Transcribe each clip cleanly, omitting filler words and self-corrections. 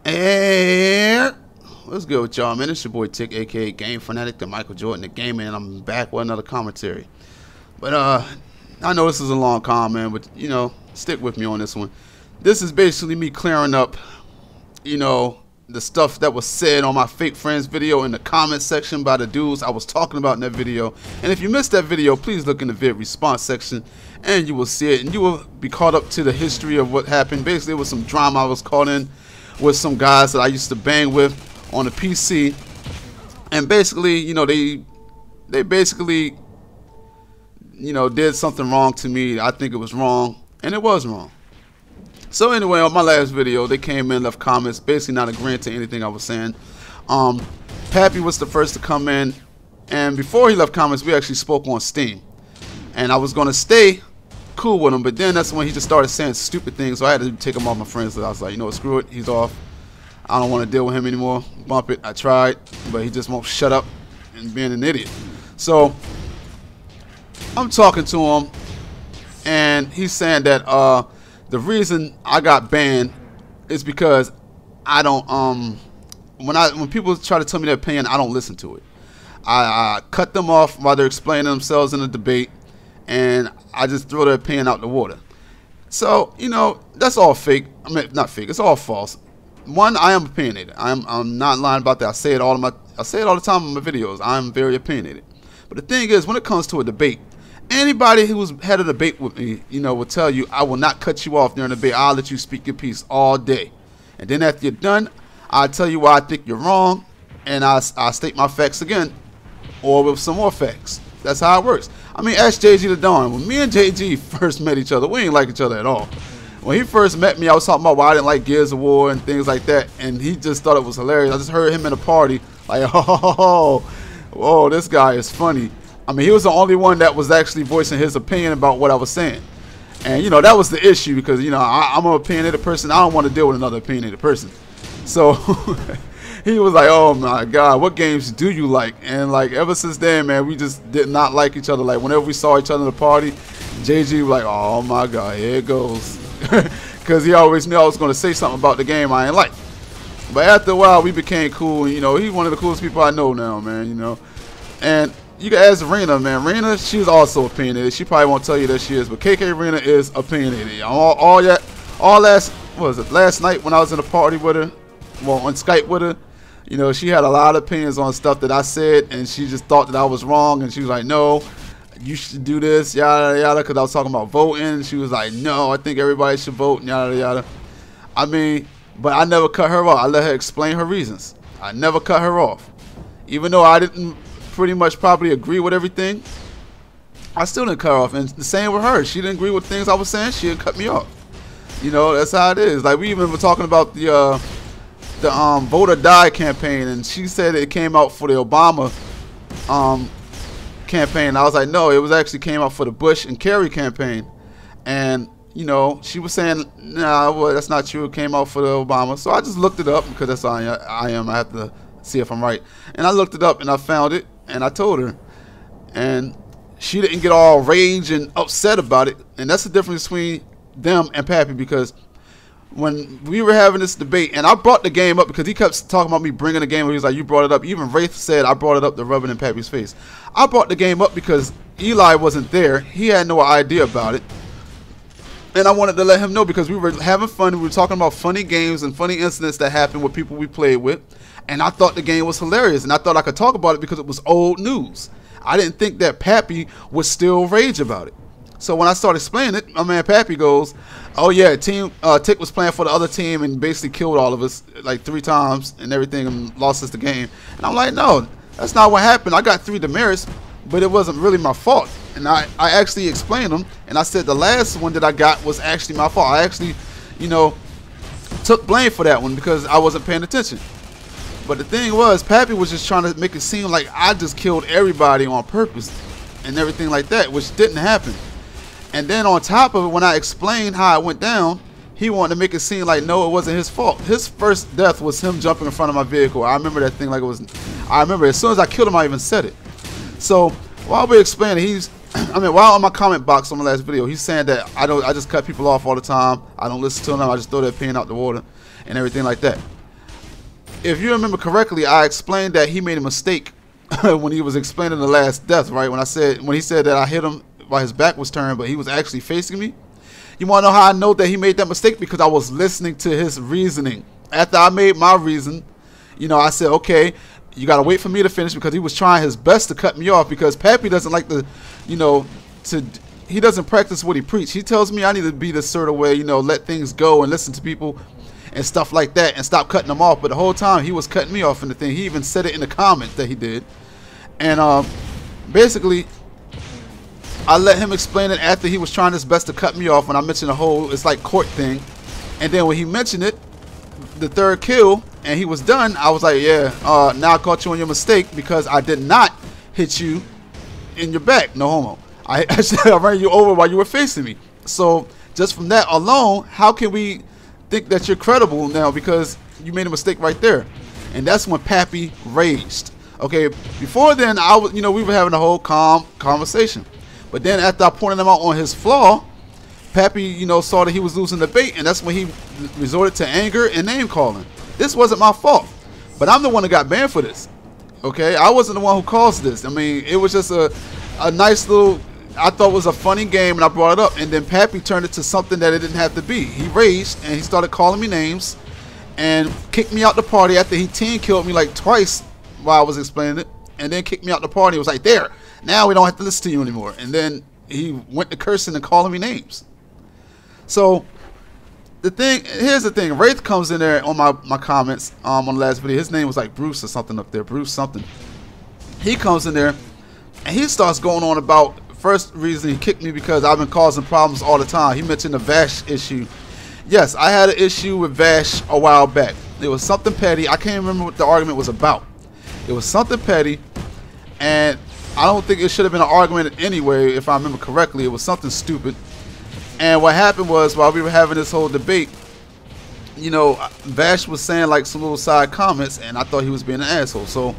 Hey, what's good with y'all, man? It's your boy Tick, aka Game Fanatic, the Michael Jordan, the game, and I'm back with another commentary. But I know this is a long comment, but stick with me on this one. This is basically me clearing up, the stuff that was said on my fake friends video in the comment section by the dudes I was talking about in that video. And if you missed that video, please look in the vid response section and you will see it, and you will be caught up to the history of what happened. Basically, it was some drama I was caught in with some guys that I used to bang with on the PC, and basically, they basically, did something wrong to me. I think it was wrong, and it was wrong. So anyway, on my last video, they came in, left comments, basically not agreeing to anything I was saying. Pappy was the first to come in, and before he left comments, we actually spoke on Steam, and I was gonna stay cool with him, but then that's when he just started saying stupid things, so I had to take him off my friends list. I was like, screw it, he's off. I don't want to deal with him anymore. Bump it. I tried, but he just won't shut up and being an idiot. So I'm talking to him, and he's saying that the reason I got banned is because I don't when people try to tell me their opinion, I don't listen to it. I cut them off while they're explaining themselves in a debate, and I just throw their opinion out the water. So, that's all fake. I mean, not fake. It's all false. One, I am opinionated. I'm not lying about that. I say it all the time in my videos. I'm very opinionated. But the thing is, when it comes to a debate, anybody who's had a debate with me, will tell you I will not cut you off during the debate. I'll let you speak your piece all day. And then after you're done, I'll tell you why I think you're wrong, and I'll state my facts again, or with some more facts. That's how it works. I mean, ask JG the Dawn. When me and JG first met each other, we ain't like each other at all. When he first met me, I was talking about why I didn't like Gears of War and things like that, and he just thought it was hilarious. I just heard him in a party, like, oh, this guy is funny. I mean, he was the only one that was actually voicing his opinion about what I was saying. And, that was the issue, because, I'm an opinionated person. I don't want to deal with another opinionated person. So he was like, oh my God, what games do you like? And like ever since then, man, we just did not like each other. Like whenever we saw each other in the party, JG was like, oh my God, here it goes. Because he always knew I was going to say something about the game I ain't like. But after a while, we became cool. And, he's one of the coolest people I know now, man, And you can ask Rena, man. Rena, she's also opinionated. She probably won't tell you that she is, but KK Rena is opinionated. Last night when I was in a party with her, well, on Skype with her, she had a lot of opinions on stuff that I said, and she just thought that I was wrong, and she was like, no, you should do this, yada yada, because I was talking about voting. She was like, no, I think everybody should vote, yada yada. I mean, but I never cut her off. I let her explain her reasons. I never cut her off. Even though I didn't pretty much probably agree with everything, I still didn't cut her off. And the same with her. She didn't agree with things I was saying, she didn't cut me off. That's how it is. Like, we even were talking about the Vote or Die campaign, and she said it came out for the Obama campaign. I was like, no, it was actually came out for the Bush and Kerry campaign. And she was saying, nah, well, that's not true, it came out for the Obama. So I just looked it up, because that's how I am. I have to see if I'm right. And I looked it up and I found it, and I told her, and she didn't get all rage and upset about it. And that's the difference between them and Pappy, because when we were having this debate, and I brought the game up because he kept talking about me bringing the game up. He was like, you brought it up. Even Wraith said I brought it up to rub it in Pappy's face. I brought the game up because Eli wasn't there. He had no idea about it. And I wanted to let him know, because we were having fun. We were talking about funny games and funny incidents that happened with people we played with. And I thought the game was hilarious. And I thought I could talk about it because it was old news. I didn't think that Pappy would still rage about it. So when I started explaining it, my man Pappy goes, oh yeah, Tick was playing for the other team and basically killed all of us like 3 times and everything and lost us the game. And I'm like, no, that's not what happened. I got 3 demerits, but it wasn't really my fault. And I actually explained them, and I said the last one that I got was actually my fault. I actually, took blame for that one because I wasn't paying attention. But the thing was, Pappy was just trying to make it seem like I just killed everybody on purpose and everything like that, which didn't happen. And then on top of it, when I explained how it went down, he wanted to make it seem like, no, it wasn't his fault. His first death was him jumping in front of my vehicle. I remember that thing like it was, I remember as soon as I killed him, I even said it. So while we're explaining, while on my comment box on the last video, he's saying that I just cut people off all the time. I don't listen to them. I just throw their opinion out the water and everything like that. if you remember correctly, I explained that he made a mistake when he was explaining the last death, right? When he said that I hit him while his back was turned, but he was actually facing me. You want to know how I know that he made that mistake? Because I was listening to his reasoning. After I made my reason, you know, I said, okay, you got to wait for me to finish, because he was trying his best to cut me off, because Pappy doesn't like to, you know, he doesn't practice what he preach. He tells me I need to be this sort of way, you know, let things go and listen to people and stuff like that and stop cutting them off. But the whole time he was cutting me off in the thing. He even said it in the comments that he did. And basically, I let him explain it after he was trying his best to cut me off when I mentioned the whole, it's like court thing. And then when he mentioned it, the third kill, and he was done, I was like, yeah, now I caught you on your mistake, because I did not hit you in your back. No homo. I ran you over while you were facing me. So just from that alone, how can we think that you're credible now, because you made a mistake right there? And that's when Pappy raged. Okay, before then, you know, we were having a whole calm conversation. But then after I pointed him out on his flaw, Pappy, you know, saw that he was losing the debate, and that's when he resorted to anger and name calling. This wasn't my fault, but I'm the one that got banned for this. Okay, I wasn't the one who caused this. I mean, it was just a nice little, I thought it was a funny game, and I brought it up, and then Pappy turned it to something that it didn't have to be. He raged, and he started calling me names and kicked me out the party after he team killed me like twice while I was explaining it, and then kicked me out the party. It was like, there, now we don't have to listen to you anymore. And then he went to cursing and calling me names. So here's the thing, Wraith comes in there on my comments on the last video. His name was like Bruce or something up there, Bruce something. He comes in there and he starts going on about, first reason he kicked me because I've been causing problems all the time. He mentioned the Vash issue. Yes, I had an issue with Vash a while back. It was something petty. I can't remember what the argument was about. It was something petty, and I don't think it should have been an argument anyway, if I remember correctly. It was something stupid. And what happened was, while we were having this whole debate, you know, Vash was saying like some little side comments, and I thought he was being an asshole. So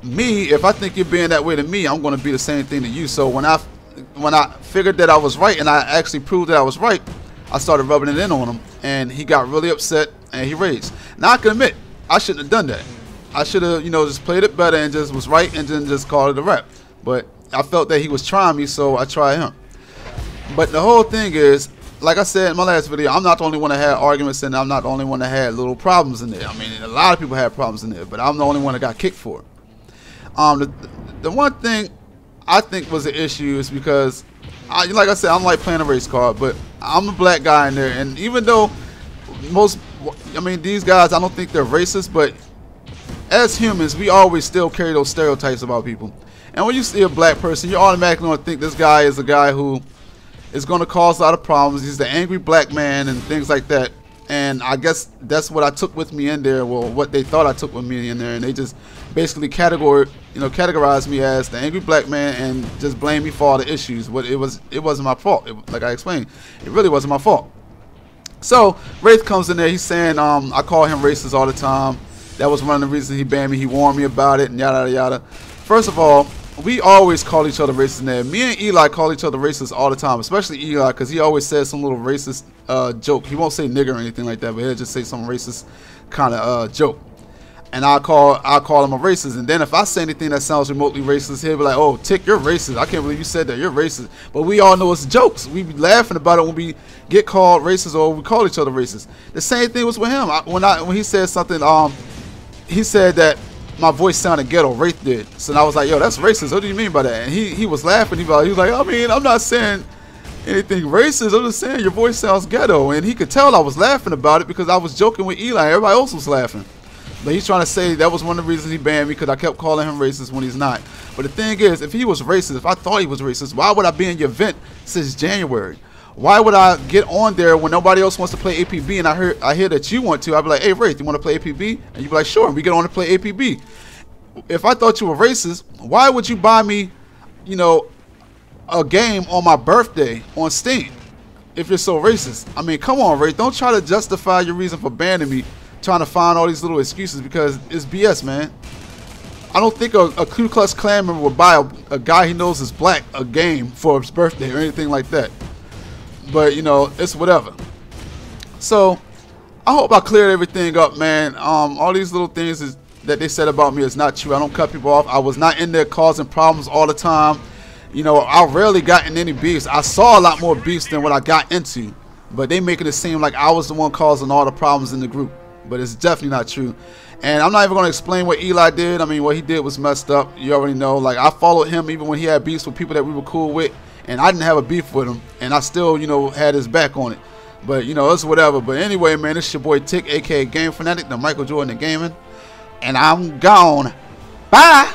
me, if I think you're being that way to me, I'm going to be the same thing to you. So when I figured that I was right, and I actually proved that I was right, I started rubbing it in on him, and he got really upset and he raged. Now I can admit, I shouldn't have done that. I should have, you know, just played it better and just was right and then just called it a rap. But I felt that he was trying me, so I tried him. But the whole thing is, like I said in my last video, I'm not the only one that had arguments, and I'm not the only one that had little problems in there. I mean, a lot of people had problems in there, but I'm the only one that got kicked for it. The one thing I think was an issue is because, like I said, I don't like playing a race card, but I'm a black guy in there, and even though these guys, I don't think they're racist, but as humans, we always still carry those stereotypes about people. And when you see a black person, you're automatically going to think this guy is a guy who is going to cause a lot of problems. He's the angry black man and things like that. And I guess that's what I took with me in there. Well, what they thought I took with me in there, and they just basically categorized me as the angry black man and just blamed me for all the issues. But it wasn't my fault. Like I explained, it really wasn't my fault. So Wraith comes in there. He's saying I call him racist all the time. That was one of the reasons he banned me. He warned me about it and yada yada. First of all, we always call each other racist in there. Me and Eli call each other racist all the time, especially Eli, because he always says some little racist joke. He won't say nigger or anything like that, but he'll just say some racist kind of joke. And I'll call him a racist. And then if I say anything that sounds remotely racist, he'll be like, oh, Tick, you're racist. I can't believe you said that. You're racist. But we all know it's jokes. We be laughing about it when we get called racist or we call each other racist. The same thing was with him. When he said something, he said that my voice sounded ghetto. Wraith did. So I was like, yo, that's racist. What do you mean by that? And he was laughing. He was like, I mean, I'm not saying anything racist. I'm just saying your voice sounds ghetto. And he could tell I was laughing about it because I was joking with Eli. Everybody else was laughing. But he's trying to say that was one of the reasons he banned me, because I kept calling him racist when he's not. But the thing is, if he was racist, if I thought he was racist, why would I be in your event since January? Why would I get on there when nobody else wants to play APB and I hear that you want to? I'd be like, hey, Wraith, you want to play APB? And you'd be like, sure. And we get on to play APB. If I thought you were racist, why would you buy me, you know, a game on my birthday on Steam if you're so racist? I mean, come on, Wraith. Don't try to justify your reason for banning me, trying to find all these little excuses, because it's BS, man. I don't think a Ku Klux Klan member would buy a guy he knows is black a game for his birthday or anything like that. But, you know, it's whatever. So I hope I cleared everything up, man. All these little things that they said about me is not true. I don't cut people off. I was not in there causing problems all the time. You know, I rarely got in any beefs. I saw a lot more beefs than what I got into. But they making it seem like I was the one causing all the problems in the group. But it's definitely not true. And I'm not even going to explain what Eli did. I mean, what he did was messed up. You already know. Like, I followed him even when he had beefs with people that we were cool with. And I didn't have a beef with him. And I still, you know, had his back on it. But, you know, it's whatever. But anyway, man, it's your boy Tick, a.k.a. Game Fanatic, the Michael Jordan of Gaming. And I'm gone. Bye.